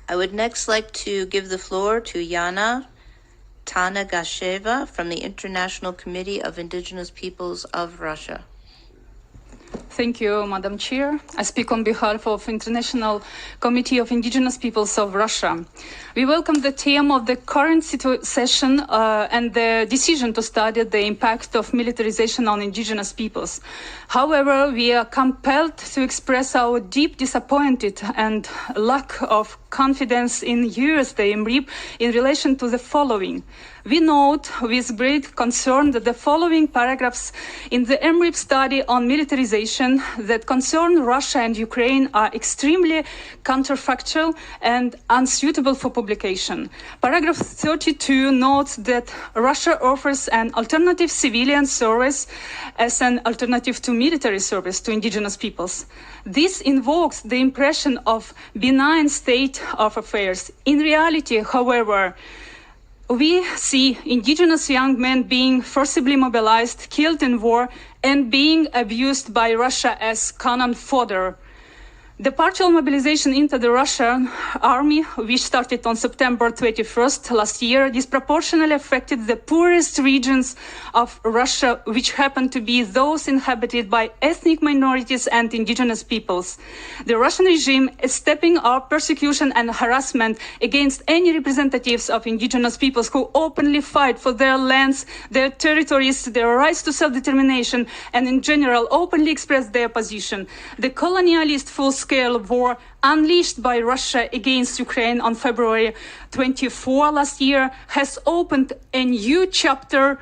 I would next like to give the floor to Yana Tannagasheva from the International Committee of Indigenous Peoples of Russia. Thank you, Madam Chair. I speak on behalf of International Committee of Indigenous Peoples of Russia. We welcome the theme of the current session and the decision to study the impact of militarization on indigenous peoples. However, we are compelled to express our deep disappointment and lack of confidence in the EMRIP in relation to the following. We note with great concern that the following paragraphs in the EMRIP study on militarization that concern Russia and Ukraine are extremely counterfactual and unsuitable for publication. Paragraph 32 notes that Russia offers an alternative civilian service as an alternative to military service to indigenous peoples. This invokes the impression of benign state of affairs. In reality, however, we see indigenous young men being forcibly mobilized, killed in war, and being abused by Russia as cannon fodder. The partial mobilization into the Russian army, which started on September 21st last year, disproportionately affected the poorest regions of Russia, which happened to be those inhabited by ethnic minorities and indigenous peoples. The Russian regime is stepping up persecution and harassment against any representatives of indigenous peoples who openly fight for their lands, their territories, their rights to self-determination, and in general openly express their position. The colonialist full-scale war unleashed by Russia against Ukraine on February 24 last year has opened a new chapter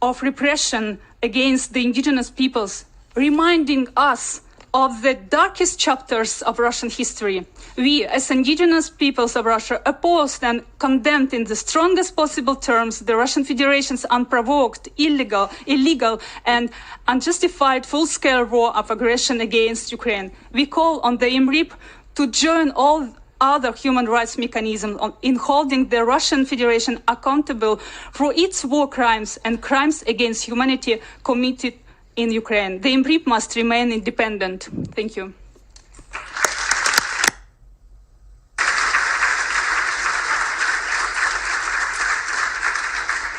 of repression against the indigenous peoples, reminding us of the darkest chapters of Russian history. We, as indigenous peoples of Russia, opposed and condemned in the strongest possible terms the Russian Federation's unprovoked, illegal, and unjustified full-scale war of aggression against Ukraine. We call on the EMRIP to join all other human rights mechanisms in holding the Russian Federation accountable for its war crimes and crimes against humanity committed in Ukraine. The EMRIP must remain independent. Thank you.